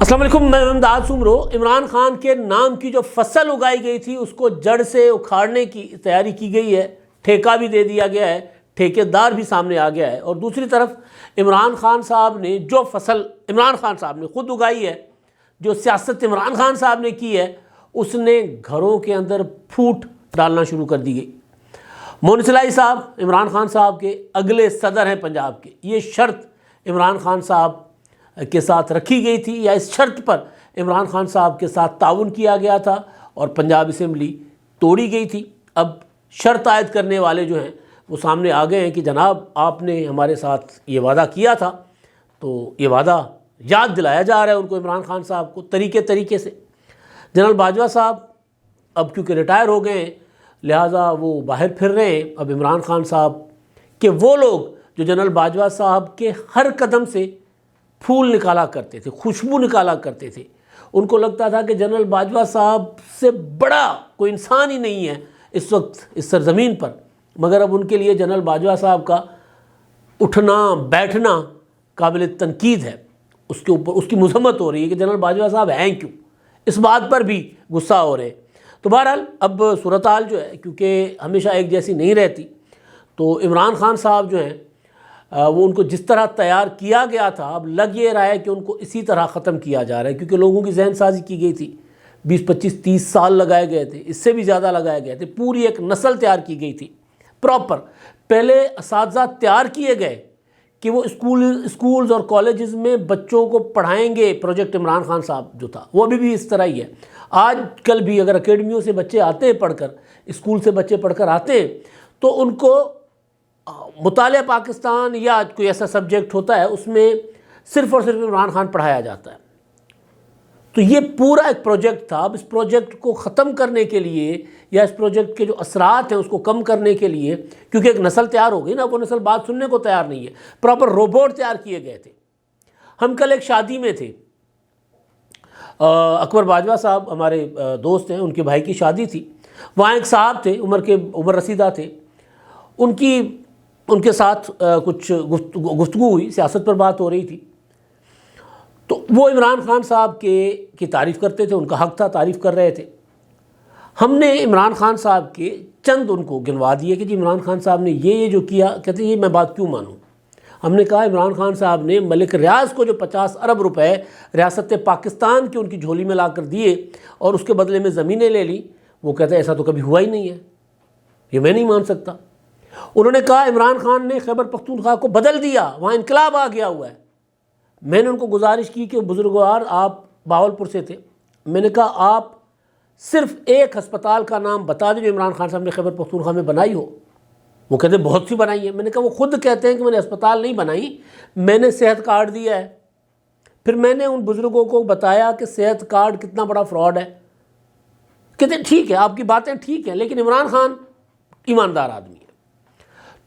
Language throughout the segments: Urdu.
السلام علیکم، میں امداد سمرو۔ عمران خان کے نام کی جو فصل اگائی گئی تھی اس کو جڑ سے اکھاڑنے کی تیاری کی گئی ہے، ٹھیکہ بھی دے دیا گیا ہے، ٹھیکیدار بھی سامنے آ گیا ہے۔ اور دوسری طرف عمران خان صاحب نے جو فصل عمران خان صاحب نے خود اگائی ہے، جو سیاست عمران خان صاحب نے کی ہے، اس نے گھروں کے اندر پھوٹ ڈالنا شروع کر دی گئی۔ مونس الہی صاحب عمران خان صاحب کے اگلے صدر ہیں پنجاب کے، یہ شرط عمران خان صاحب کے ساتھ رکھی گئی تھی، یا اس شرط پر عمران خان صاحب کے ساتھ تعاون کیا گیا تھا اور پنجاب اسمبلی توڑی گئی تھی۔ اب شرط عائد کرنے والے جو ہیں وہ سامنے آ گئے ہیں کہ جناب آپ نے ہمارے ساتھ یہ وعدہ کیا تھا، تو یہ وعدہ یاد دلایا جا رہا ہے ان کو، عمران خان صاحب کو طریقے سے۔ جنرل باجوہ صاحب اب کیونکہ ریٹائر ہو گئے ہیں لہٰذا وہ باہر پھر رہے ہیں۔ اب عمران خان صاحب کہ وہ لوگ جو جنرل باجوہ صاحب کے ہر قدم سے پھول نکالا کرتے تھے، خوشبو نکالا کرتے تھے، ان کو لگتا تھا کہ جنرل باجوہ صاحب سے بڑا کوئی انسان ہی نہیں ہے اس وقت اس سرزمین پر، مگر اب ان کے لیے جنرل باجوہ صاحب کا اٹھنا بیٹھنا قابل تنقید ہے۔ اس کے اوپر اس کی مذمت ہو رہی ہے کہ جنرل باجوہ صاحب ہیں کیوں، اس بات پر بھی غصہ ہو رہے ہیں۔ تو بہرحال اب صورتحال جو ہے کیونکہ ہمیشہ ایک جیسی نہیں رہتی، تو عمران خان صاحب جو ہیں وہ ان کو جس طرح تیار کیا گیا تھا، اب لگ یہ رہا ہے کہ ان کو اسی طرح ختم کیا جا رہا ہے، کیونکہ لوگوں کی ذہن سازی کی گئی تھی، 20-25-30 سال لگائے گئے تھے، اس سے بھی زیادہ لگائے گئے تھے، پوری ایک نسل تیار کی گئی تھی پراپر۔ پہلے اساتذہ تیار کیے گئے کہ وہ اسکولز اور کالجز میں بچوں کو پڑھائیں گے، پروجیکٹ عمران خان صاحب جو تھا وہ ابھی بھی اس طرح ہی ہے۔ آج کل بھی اگر اکیڈمیوں سے بچے آتے ہیں پڑھ کر، اسکول سے بچے پڑھ کر آتے ہیں، تو ان کو مطالعہ پاکستان یا کوئی ایسا سبجیکٹ ہوتا ہے اس میں صرف اور صرف عمران خان پڑھایا جاتا ہے۔ تو یہ پورا ایک پروجیکٹ تھا۔ اب اس پروجیکٹ کو ختم کرنے کے لیے یا اس پروجیکٹ کے جو اثرات ہیں اس کو کم کرنے کے لیے، کیونکہ ایک نسل تیار ہو گئی نا، وہ نسل بات سننے کو تیار نہیں ہے، پراپر روبوٹ تیار کیے گئے تھے۔ ہم کل ایک شادی میں تھے، اکبر باجوہ صاحب ہمارے دوست ہیں، ان کے بھائی کی شادی تھی، وہاں ایک صاحب تھے عمر رسیدہ تھے، ان کے ساتھ کچھ گفتگو ہوئی، سیاست پر بات ہو رہی تھی، تو وہ عمران خان صاحب کی تعریف کرتے تھے، ان کا حق تھا، تعریف کر رہے تھے۔ ہم نے عمران خان صاحب کے چند ان کو گنوا دیے کہ جی عمران خان صاحب نے یہ جو کیا، کہتے ہیں یہ میں بات کیوں مانوں۔ ہم نے کہا عمران خان صاحب نے ملک ریاض کو جو 50 ارب روپے ریاست پاکستان کی ان کی جھولی میں لا کر دیے اور اس کے بدلے میں زمینیں لے لی، وہ کہتے ہیں ایسا تو کبھی ہوا ہی نہیں ہے، یہ میں نہیں مان سکتا۔ انہوں نے کہا عمران خان نے خیبر پختونخوا کو بدل دیا، وہاں انقلاب آ گیا ہوا ہے۔ میں نے ان کو گزارش کی کہ بزرگوار آپ باولپور سے تھے، میں نے کہا آپ صرف ایک ہسپتال کا نام بتا دیں جو عمران خان صاحب نے خیبر پختونخوا میں بنائی ہو۔ وہ کہتے ہیں بہت سی بنائی ہیں۔ میں نے کہا وہ خود کہتے ہیں کہ میں نے ہسپتال نہیں بنائی، میں نے صحت کارڈ دیا ہے۔ پھر میں نے ان بزرگوں کو بتایا کہ صحت کارڈ کتنا بڑا فراڈ ہے۔ کہتے ہیں ٹھیک ہے آپ کی باتیں ٹھیک ہیں، لیکن عمران خان ایماندار آدمی ہے۔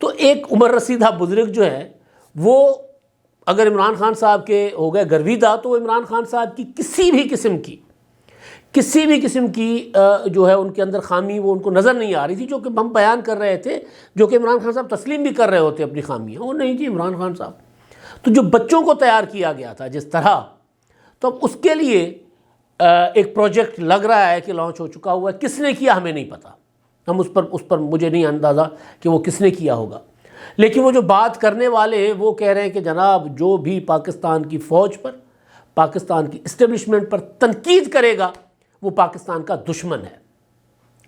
تو ایک عمر رسیدہ بزرگ جو ہے وہ اگر عمران خان صاحب کے ہو گئے گرویدہ، تو وہ عمران خان صاحب کی کسی بھی قسم کی جو ہے ان کے اندر خامی وہ ان کو نظر نہیں آ رہی تھی، جو کہ ہم بیان کر رہے تھے، جو کہ عمران خان صاحب تسلیم بھی کر رہے ہوتے اپنی خامیاں۔ وہ نہیں جی عمران خان صاحب تو جو بچوں کو تیار کیا گیا تھا جس طرح، تو اب اس کے لیے ایک پروجیکٹ لگ رہا ہے کہ لانچ ہو چکا ہوا ہے۔ کس نے کیا ہمیں نہیں پتہ، ہم اس پر مجھے نہیں اندازہ کہ وہ کس نے کیا ہوگا، لیکن وہ جو بات کرنے والے ہیں وہ کہہ رہے ہیں کہ جناب جو بھی پاکستان کی فوج پر، پاکستان کی اسٹیبلشمنٹ پر تنقید کرے گا وہ پاکستان کا دشمن ہے۔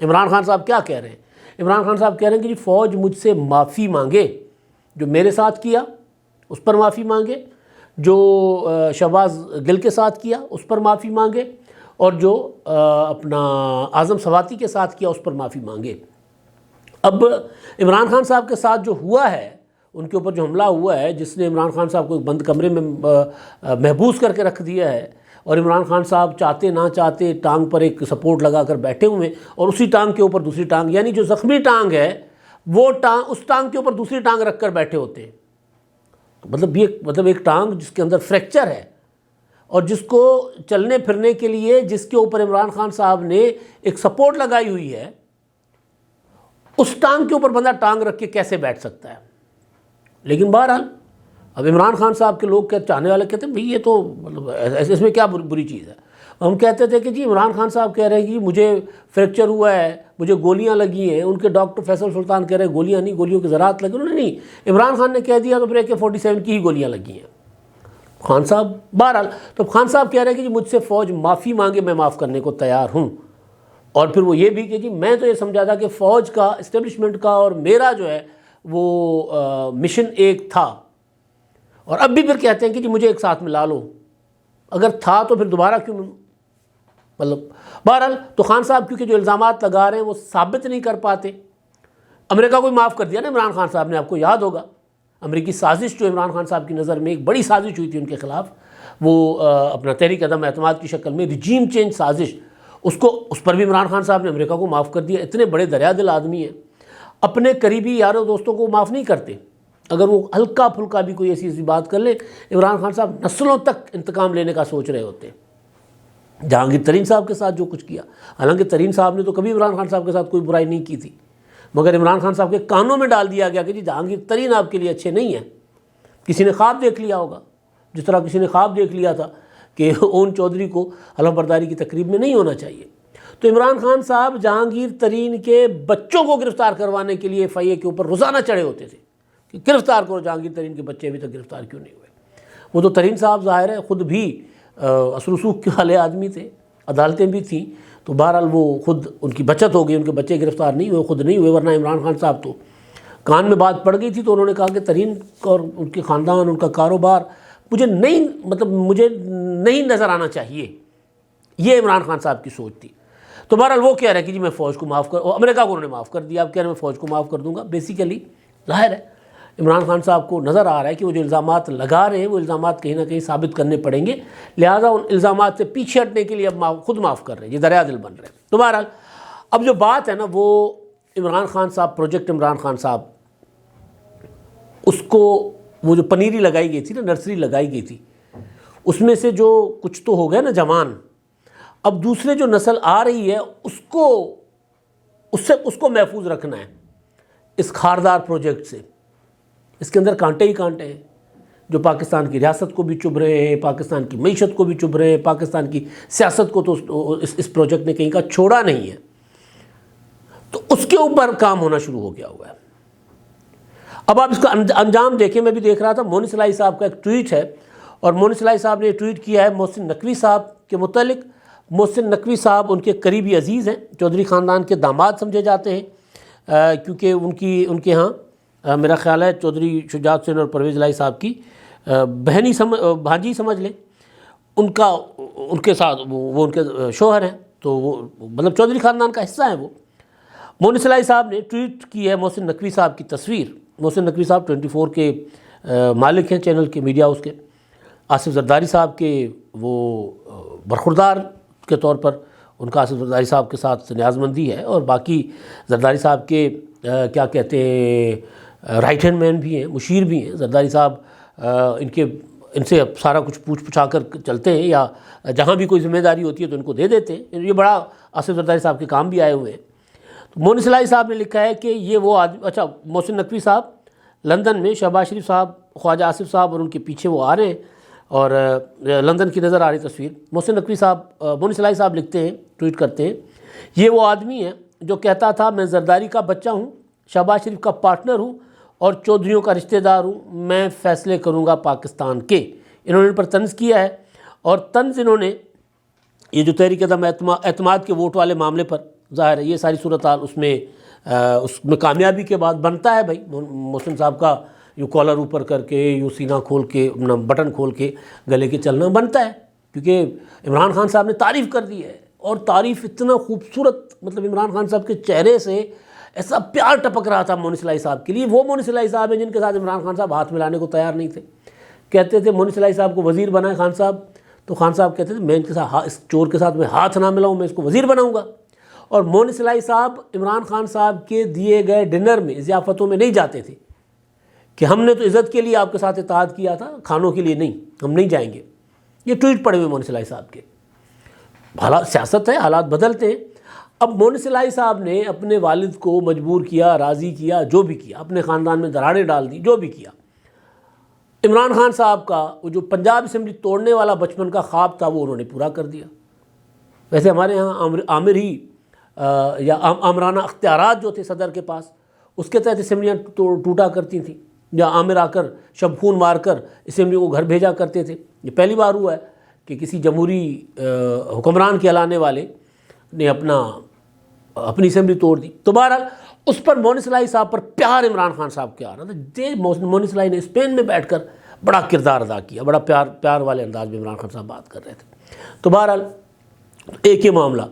عمران خان صاحب کیا کہہ رہے ہیں؟ عمران خان صاحب کہہ رہے ہیں کہ جی فوج مجھ سے معافی مانگے، جو میرے ساتھ کیا اس پر معافی مانگے، جو شہباز گل کے ساتھ کیا اس پر معافی مانگے، اور جو اپنا اعظم سواتی کے ساتھ کیا اس پر معافی مانگے۔ اب عمران خان صاحب کے ساتھ جو ہوا ہے، ان کے اوپر جو حملہ ہوا ہے، جس نے عمران خان صاحب کو ایک بند کمرے میں محبوس کر کے رکھ دیا ہے، اور عمران خان صاحب چاہتے نہ چاہتے ٹانگ پر ایک سپورٹ لگا کر بیٹھے ہوئے، اور اسی ٹانگ کے اوپر دوسری ٹانگ، یعنی جو زخمی ٹانگ ہے وہ اس ٹانگ کے اوپر دوسری ٹانگ رکھ کر بیٹھے ہوتے ہیں۔ مطلب ایک ٹانگ جس کے اندر فریکچر ہے اور جس کو چلنے پھرنے کے لیے جس کے اوپر عمران خان صاحب نے ایک سپورٹ لگائی ہوئی ہے، اس ٹانگ کے اوپر بندہ ٹانگ رکھ کے کیسے بیٹھ سکتا ہے؟ لیکن بہرحال اب عمران خان صاحب کے لوگ چاہنے والے کہتے ہیں بھئی یہ تو مطلب اس میں کیا بری چیز ہے. ہم کہتے تھے کہ جی عمران خان صاحب کہہ رہے ہیں کہ مجھے فریکچر ہوا ہے, مجھے گولیاں لگی ہیں. ان کے ڈاکٹر فیصل سلطان کہہ رہے ہیں گولیاں نہیں, گولیوں کے ذرات لگے. انہوں نے نہیں, عمران خان نے کہہ دیا تو پھر AK-47 کی ہی گولیاں لگی ہیں. خان صاحب بہرحال تو خان صاحب کہہ رہے ہیں کہ جی مجھ سے فوج معافی مانگے, میں معاف کرنے کو تیار ہوں. اور پھر وہ یہ بھی کہ جی میں تو یہ سمجھا تھا کہ فوج کا, اسٹیبلشمنٹ کا اور میرا جو ہے وہ مشن ایک تھا, اور اب بھی پھر کہتے ہیں کہ جی مجھے ایک ساتھ ملا لو. اگر تھا تو پھر دوبارہ کیوں مطلب. بہرحال تو خان صاحب کیونکہ جو الزامات لگا رہے ہیں وہ ثابت نہیں کر پاتے. امریکہ کو معاف کر دیا نا عمران خان صاحب نے, آپ کو یاد ہوگا امریکی سازش جو عمران خان صاحب کی نظر میں ایک بڑی سازش ہوئی تھی ان کے خلاف, وہ اپنا تحریک عدم اعتماد کی شکل میں رجیم چینج سازش, اس پر بھی عمران خان صاحب نے امریکہ کو معاف کر دیا. اتنے بڑے دریا دل آدمی ہیں, اپنے قریبی یاروں دوستوں کو معاف نہیں کرتے. اگر وہ ہلکا پھلکا بھی کوئی ایسی بات کر لے, عمران خان صاحب نسلوں تک انتقام لینے کا سوچ رہے ہوتے ہیں. جہانگیر ترین صاحب کے ساتھ جو کچھ کیا, حالانکہ ترین صاحب نے تو کبھی عمران خان صاحب کے ساتھ کوئی برائی نہیں کی تھی, مگر عمران خان صاحب کے کانوں میں ڈال دیا گیا کہ جی جہانگیر ترین آپ کے لیے اچھے نہیں ہیں. کسی نے خواب دیکھ لیا ہوگا, جس طرح کسی نے خواب دیکھ لیا تھا کہ اون چودھری کو حلف برداری کی تقریب میں نہیں ہونا چاہیے. تو عمران خان صاحب جہانگیر ترین کے بچوں کو گرفتار کروانے کے لیے FIA کے اوپر روزانہ چڑھے ہوتے تھے کہ گرفتار کرو جہانگیر ترین کے بچے, ابھی تک گرفتار کیوں نہیں ہوئے. وہ تو ترین صاحب ظاہر ہے خود بھی اثر رسوخ کے والے آدمی تھے, عدالتیں بھی تھیں, تو بہرحال وہ خود ان کی بچت ہو گئی, ان کے بچے گرفتار نہیں ہوئے, خود نہیں ہوئے. ورنہ عمران خان صاحب تو کان میں بات پڑ گئی تھی تو انہوں نے کہا کہ ترین اور ان کے خاندان, ان کا کاروبار مجھے نہیں نظر آنا چاہیے. یہ عمران خان صاحب کی سوچ تھی. تو بہرحال وہ کہہ رہے ہیں کہ جی میں فوج کو معاف امریکہ کو انہوں نے معاف کر دیا, اب کہہ رہے ہیں میں فوج کو معاف کر دوں گا. بیسیکلی ظاہر ہے عمران خان صاحب کو نظر آ رہا ہے کہ وہ جو الزامات لگا رہے ہیں وہ الزامات کہیں نہ کہیں ثابت کرنے پڑیں گے, لہٰذا ان الزامات سے پیچھے ہٹنے کے لیے اب خود معاف کر رہے ہیں, یہ دریا دل بن رہے ہیں. تو بہرحال اب جو بات ہے نا وہ عمران خان صاحب, پروجیکٹ عمران خان صاحب, اس کو وہ جو پنیری لگائی گئی تھی نا, نرسری لگائی گئی تھی, اس میں سے جو کچھ تو ہو گیا نا جوان, اب دوسرے جو نسل آ رہی ہے اس کو محفوظ رکھنا ہے اس خاردار پروجیکٹ سے. اس کے اندر کانٹے ہی کانٹے ہیں جو پاکستان کی ریاست کو بھی چبھ رہے ہیں, پاکستان کی معیشت کو بھی چبھ رہے ہیں, پاکستان کی سیاست کو تو اس پروجیکٹ نے کہیں کا چھوڑا نہیں ہے. تو اس کے اوپر کام ہونا شروع ہو گیا ہوا ہے. اب آپ اس کا انجام دیکھیں. میں بھی دیکھ رہا تھا مونی سلائی صاحب کا ایک ٹویٹ ہے, اور مونی سلائی صاحب نے ٹویٹ کیا ہے محسن نقوی صاحب کے متعلق. محسن نقوی صاحب ان کے قریبی عزیز ہیں, چودھری خاندان کے داماد سمجھے جاتے ہیں, کیونکہ ان کے ہاں میرا خیال ہے چودھری شجاعت حسین اور پرویز الہی صاحب کی بھانجی سمجھ لیں. ان کے ساتھ وہ ان کے شوہر ہیں, تو وہ مطلب چودھری خاندان کا حصہ ہیں وہ. مونی سلائی صاحب نے ٹویٹ کی ہے محسن نقوی صاحب کی تصویر. محسن نقوی صاحب 24 کے مالک ہیں, چینل کے, میڈیا ہاؤس کے. آصف زرداری صاحب کے وہ برخوردار کے طور پر ان کا آصف زرداری صاحب کے ساتھ نیاز مندی ہے, اور باقی زرداری صاحب کے کیا کہتے ہیں رائٹ ہینڈ مین بھی ہیں, مشیر بھی ہیں. زرداری صاحب ان سے سارا کچھ پوچھا کر چلتے ہیں, یا جہاں بھی کوئی ذمہ داری ہوتی ہے تو ان کو دے دیتے ہیں. یہ بڑا آصف زرداری صاحب کے کام بھی آئے ہوئے ہیں. تو مونی سلائی صاحب نے لکھا ہے کہ یہ وہ آدمی, اچھا محسن نقوی صاحب لندن میں, شہباز شریف صاحب, خواجہ آصف صاحب اور ان کے پیچھے وہ آ رہے ہیں, اور لندن کی نظر آ رہی تصویر. محسن نقوی صاحب, مونی سلائی صاحب لکھتے ہیں, ٹویٹ کرتے ہیں, یہ وہ آدمی ہے جو کہتا تھا میں زرداری کا بچہ ہوں, شہباز شریف کا پارٹنر ہوں اور چودھریوں کا رشتہ دار ہوں, میں فیصلے کروں گا پاکستان کے. انہوں نے ان پر طنز کیا ہے, اور طنز انہوں نے یہ جو تحریک عدم اعتماد کے ووٹ والے معاملے پر, ظاہر ہے یہ ساری صورتحال اس میں کامیابی کے بعد بنتا ہے بھائی. محسن صاحب کا یوں کالر اوپر کر کے, یوں سینہ کھول کے, بٹن کھول کے گلے کے چلنا بنتا ہے, کیونکہ عمران خان صاحب نے تعریف کر دی ہے, اور تعریف اتنا خوبصورت, مطلب عمران خان صاحب کے چہرے سے ایسا پیار ٹپک رہا تھا مونی سلائی صاحب کے لیے. وہ مونی سلائی صاحب ہیں جن کے ساتھ عمران خان صاحب ہاتھ ملانے کو تیار نہیں تھے. کہتے تھے مونی سلائی صاحب کو وزیر بنائے خان صاحب, تو خان صاحب کہتے تھے میں ان کے ساتھ, اس چور کے ساتھ میں ہاتھ نہ ملاؤں, میں اس کو وزیر بناؤں گا. اور مونی سلائی صاحب عمران خان صاحب کے دیے گئے ڈنر میں, ضیافتوں میں نہیں جاتے تھے کہ ہم نے تو عزت کے لیے آپ کے ساتھ اتحاد کیا تھا, کھانوں کے لیے نہیں, ہم نہیں جائیں گے. یہ ٹویٹ پڑے ہوئے مونی سلائی صاحب کے. حالات سیاست ہے, حالات بدلتے ہیں. اب مونی سلائی صاحب نے اپنے والد کو مجبور کیا, راضی کیا, جو بھی کیا, اپنے خاندان میں دراڑیں ڈال دی, جو بھی کیا. عمران خان صاحب کا وہ جو پنجاب اسمبلی توڑنے والا بچپن کا خواب تھا وہ انہوں نے پورا کر دیا. ویسے ہمارے ہاں عامر ہی یا آمرانہ اختیارات جو تھے صدر کے پاس، اس کے تحت اسمبلیاں ٹوٹا کرتی تھیں، یا عامر آ کر شب خون مار کر اسمبلی کو گھر بھیجا کرتے تھے. یہ پہلی بار ہوا ہے کہ کسی جمہوری حکمران کہلانے والے نے اپنی اسمبلی توڑ دی. تو بہرحال اس پر مونس الہی صاحب پر پیار عمران خان صاحب کے آ رہا تھا. مونس الہی نے اسپین میں بیٹھ کر بڑا کردار ادا کیا، بڑا پیار والے انداز میں عمران خان صاحب بات کر رہے تھے. تو بہرحال ایک یہ معاملہ.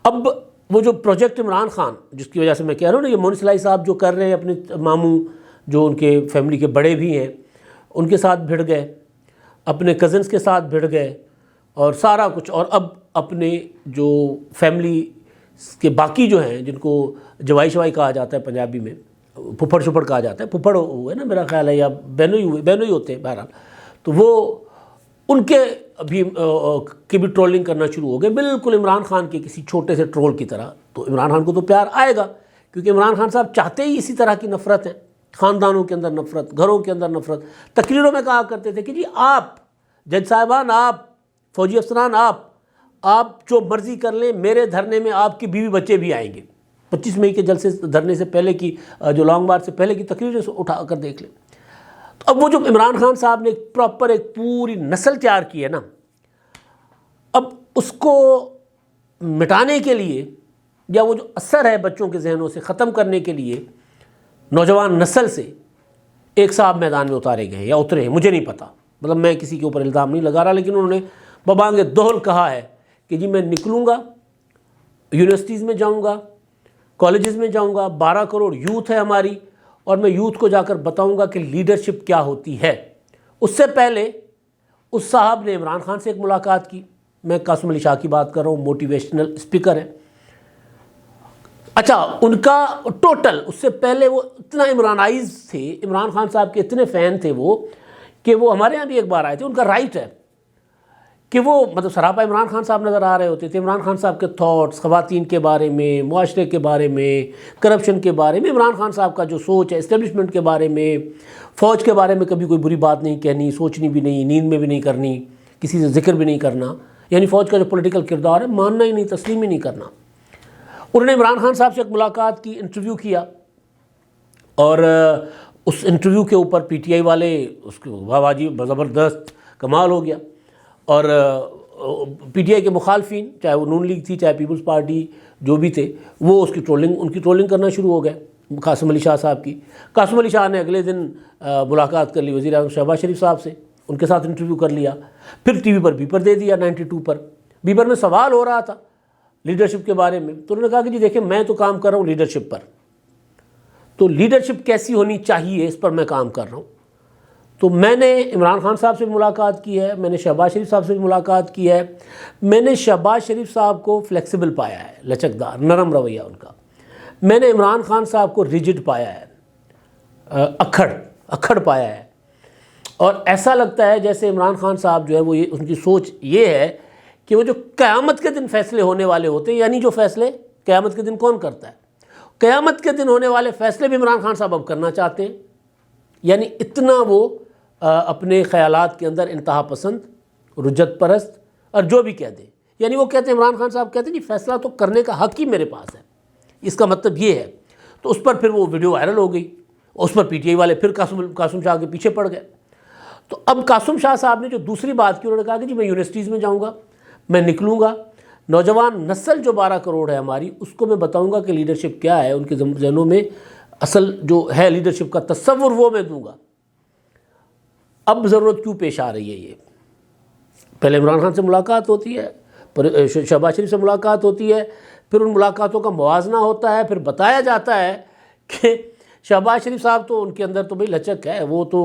اب وہ جو پروجیکٹ عمران خان، جس کی وجہ سے میں کہہ رہا ہوں نا، یہ مونس الہی صاحب جو کر رہے ہیں، اپنے ماموں جو ان کے فیملی کے بڑے بھی ہیں ان کے ساتھ بھڑ گئے، اپنے کزنز کے ساتھ بھڑ گئے، اور سارا کچھ. اور اب اپنے جو فیملی کے باقی جو ہیں، جن کو جوائی شوائی کہا جاتا ہے پنجابی میں، پھپھڑ شپھڑ کہا جاتا ہے، پھپھڑ ہوئے نا میرا خیال ہے، یا بہنوئی ہوتے ہیں بہرحال. تو وہ ان کے کی بھی ٹرولنگ کرنا شروع ہو گئے، بالکل عمران خان کے کسی چھوٹے سے ٹرول کی طرح. تو عمران خان کو تو پیار آئے گا، کیونکہ عمران خان صاحب چاہتے ہی اسی طرح کی نفرت ہے، خاندانوں کے اندر نفرت، گھروں کے اندر نفرت. تقریروں میں کہا کرتے تھے کہ جی آپ جج صاحبان، آپ فوجی افسران، آپ جو مرضی کر لیں، میرے دھرنے میں آپ کی بیوی بچے بھی آئیں گے. 25 مئی کے جلسے دھرنے سے پہلے کی، جو لانگ مارچ سے پہلے کی تقریریں اٹھا کر دیکھ لیں. تو اب وہ جو عمران خان صاحب نے ایک پوری نسل تیار کی ہے نا، اب اس کو مٹانے کے لیے، یا وہ جو اثر ہے بچوں کے ذہنوں سے ختم کرنے کے لیے، نوجوان نسل سے ایک صاحب میدان میں اتارے گئے ہیں یا اترے ہیں، مجھے نہیں پتا. مطلب میں کسی کے اوپر الزام نہیں لگا رہا، لیکن انہوں نے ببانگ دہل کہا ہے کہ جی میں نکلوں گا، یونیورسٹیز میں جاؤں گا، کالجز میں جاؤں گا، 12 کروڑ یوتھ ہے ہماری، اور میں یوتھ کو جا کر بتاؤں گا کہ لیڈرشپ کیا ہوتی ہے. اس سے پہلے اس صاحب نے عمران خان سے ایک ملاقات کی. میں قاسم علی شاہ کی بات کر رہا ہوں، موٹیویشنل اسپیکر ہے. اچھا، ان کا ٹوٹل اس سے پہلے وہ اتنا عمرانائز تھے، عمران خان صاحب کے اتنے فین تھے وہ، کہ وہ ہمارے ہاں بھی ایک بار آئے تھے. ان کا رائٹ ہے کہ وہ مطلب سراپا عمران خان صاحب نظر آ رہے ہوتے تھے. عمران خان صاحب کے تھاٹس خواتین کے بارے میں، معاشرے کے بارے میں، کرپشن کے بارے میں، عمران خان صاحب کا جو سوچ ہے اسٹیبلشمنٹ کے بارے میں، فوج کے بارے میں کبھی کوئی بری بات نہیں کہنی، سوچنی بھی نہیں، نیند میں بھی نہیں کرنی، کسی سے ذکر بھی نہیں کرنا، یعنی فوج کا جو پولیٹیکل کردار ہے ماننا ہی نہیں، تسلیم ہی نہیں کرنا. انہوں نے عمران خان صاحب سے ایک ملاقات کی، انٹرویو کیا، اور اس انٹرویو کے اوپر پی ٹی آئی والے اس کے واہ جی زبردست کمال ہو گیا. اور پی ٹی آئی کے مخالفین، چاہے وہ نون لیگ تھی، چاہے پیپلز پارٹی جو بھی تھے، وہ ان کی ٹرولنگ کرنا شروع ہو گئے قاسم علی شاہ صاحب کی. قاسم علی شاہ نے اگلے دن ملاقات کر لی وزیر اعظم شہباز شریف صاحب سے، ان کے ساتھ انٹرویو کر لیا. پھر ٹی وی پر بیپر دے دیا 92 پر. بیپر میں سوال ہو رہا تھا لیڈرشپ کے بارے میں، تو انہوں نے کہا کہ جی دیکھیں میں تو کام کر رہا ہوں لیڈرشپ پر، تو لیڈرشپ کیسی ہونی چاہیے اس پر میں کام کر رہا ہوں. تو میں نے عمران خان صاحب سے بھی ملاقات کی ہے، میں نے شہباز شریف صاحب سے بھی ملاقات کی ہے. میں نے شہباز شریف صاحب کو فلیکسیبل پایا ہے، لچکدار، نرم رویہ ان کا. میں نے عمران خان صاحب کو ریجڈ پایا ہے، اکھڑ پایا ہے. اور ایسا لگتا ہے جیسے عمران خان صاحب جو ہے وہ ان کی سوچ یہ ہے کہ وہ جو قیامت کے دن فیصلے ہونے والے ہوتے ہیں، یعنی جو فیصلے قیامت کے دن کون کرتا ہے، قیامت کے دن ہونے والے فیصلے بھی عمران خان صاحب اب کرنا چاہتے ہیں. یعنی اتنا وہ اپنے خیالات کے اندر انتہا پسند، رجت پرست، اور جو بھی کہہ دیں، یعنی وہ کہتے ہیں، عمران خان صاحب کہتے ہیں جی فیصلہ تو کرنے کا حق ہی میرے پاس ہے. اس کا مطلب یہ ہے. تو اس پر پھر وہ ویڈیو وائرل ہو گئی، اس پر پی ٹی آئی والے پھر قاسم شاہ کے پیچھے پڑ گئے. تو اب قاسم شاہ صاحب نے جو دوسری بات کی، انہوں نے کہا کہ جی میں یونیورسٹیز میں جاؤں گا، میں نکلوں گا، نوجوان نسل جو 12 کروڑ ہے ہماری، اس کو میں بتاؤں گا کہ لیڈرشپ کیا ہے، ان کے ذہنوں میں اصل جو ہے لیڈرشپ کا تصور وہ میں دوں گا. اب ضرورت کیوں پیش آ رہی ہے؟ یہ پہلے عمران خان سے ملاقات ہوتی ہے، پھر شہباز شریف سے ملاقات ہوتی ہے، پھر ان ملاقاتوں کا موازنہ ہوتا ہے، پھر بتایا جاتا ہے کہ شہباز شریف صاحب تو ان کے اندر تو بھئی لچک ہے، وہ تو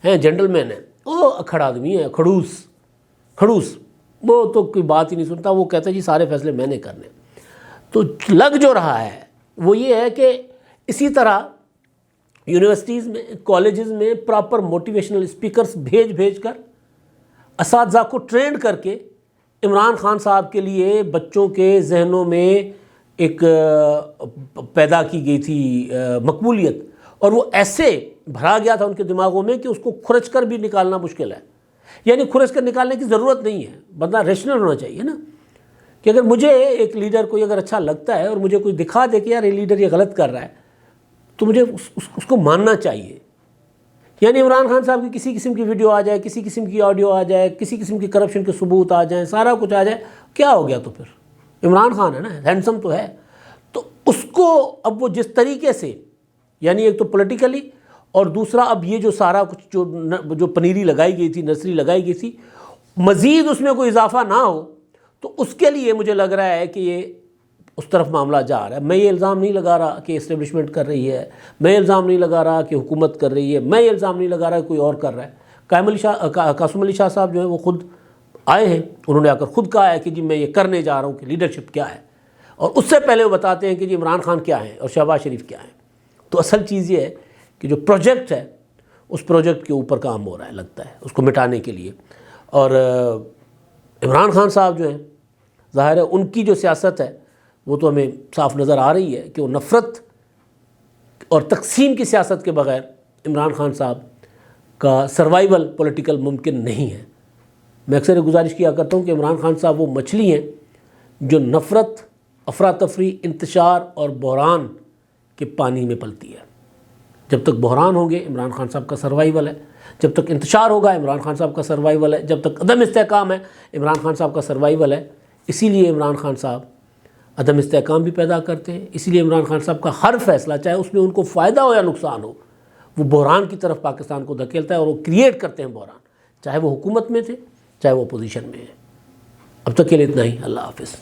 ہیں جنٹل مین ہیں، وہ اکھڑ آدمی ہے، کھڑوس، وہ تو کوئی بات ہی نہیں سنتا، وہ کہتا ہے جی سارے فیصلے میں نے کرنے. تو لگ جو رہا ہے وہ یہ ہے کہ اسی طرح یونیورسٹیز میں، کالجز میں پراپر موٹیویشنل اسپیکرز بھیج کر اساتذہ کو ٹرینڈ کر کے عمران خان صاحب کے لیے بچوں کے ذہنوں میں ایک پیدا کی گئی تھی مقبولیت، اور وہ ایسے بھرا گیا تھا ان کے دماغوں میں کہ اس کو کھرچ کر بھی نکالنا مشکل ہے. یعنی کھرچ کر نکالنے کی ضرورت نہیں ہے، بندہ ریشنل ہونا چاہیے نا، کہ اگر مجھے ایک لیڈر کوئی اگر اچھا لگتا ہے اور مجھے کوئی دکھا دے کہ یار یہ لیڈر یہ غلط کر رہا ہے تو مجھے اس کو ماننا چاہیے. یعنی عمران خان صاحب کی کسی قسم کی ویڈیو آ جائے، کسی قسم کی آڈیو آ جائے، کسی قسم کی کرپشن کے ثبوت آ جائیں، سارا کچھ آ جائے، کیا ہو گیا؟ تو پھر عمران خان ہے نا، ہینڈسم تو ہے. تو اس کو اب وہ جس طریقے سے، یعنی ایک تو پولیٹیکلی اور دوسرا اب یہ جو سارا کچھ جو پنیری لگائی گئی تھی، نرسری لگائی گئی تھی، مزید اس میں کوئی اضافہ نہ ہو، تو اس کے لیے مجھے لگ رہا ہے کہ یہ اس طرف معاملہ جا رہا ہے. میں یہ الزام نہیں لگا رہا کہ اسٹیبلشمنٹ کر رہی ہے، میں الزام نہیں لگا رہا کہ حکومت کر رہی ہے، میں یہ الزام نہیں لگا رہا کہ کوئی اور کر رہا ہے. قاسم علی شاہ صاحب جو ہیں وہ خود آئے ہیں، انہوں نے آ کر خود کہا ہے کہ جی میں یہ کرنے جا رہا ہوں کہ لیڈرشپ کیا ہے، اور اس سے پہلے وہ بتاتے ہیں کہ جی عمران خان کیا ہیں اور شہباز شریف کیا ہیں. تو اصل چیز یہ ہے کہ جو پروجیکٹ ہے اس پروجیکٹ کے اوپر کام ہو رہا ہے، لگتا ہے اس کو مٹانے کے لیے. اور عمران خان صاحب جو ہیں، ظاہر ہے ان کی جو سیاست ہے وہ تو ہمیں صاف نظر آ رہی ہے کہ وہ نفرت اور تقسیم کی سیاست کے بغیر عمران خان صاحب کا سروائیول پولیٹیکل ممکن نہیں ہے. میں اکثر یہ گزارش کیا کرتا ہوں کہ عمران خان صاحب وہ مچھلی ہیں جو نفرت، افراتفری، انتشار اور بحران کے پانی میں پلتی ہے. جب تک بحران ہوں گے عمران خان صاحب کا سروائیول ہے، جب تک انتشار ہوگا عمران خان صاحب کا سروائیول ہے، جب تک عدم استحکام ہے عمران خان صاحب کا سروائیول ہے. اسی لیے عمران خان صاحب عدم استحکام بھی پیدا کرتے ہیں. اسی لیے عمران خان صاحب کا ہر فیصلہ، چاہے اس میں ان کو فائدہ ہو یا نقصان ہو، وہ بحران کی طرف پاکستان کو دھکیلتا ہے، اور وہ کریٹ کرتے ہیں بحران، چاہے وہ حکومت میں تھے چاہے وہ اپوزیشن میں ہے. اب تک کے لیے اتنا ہی. اللہ حافظ.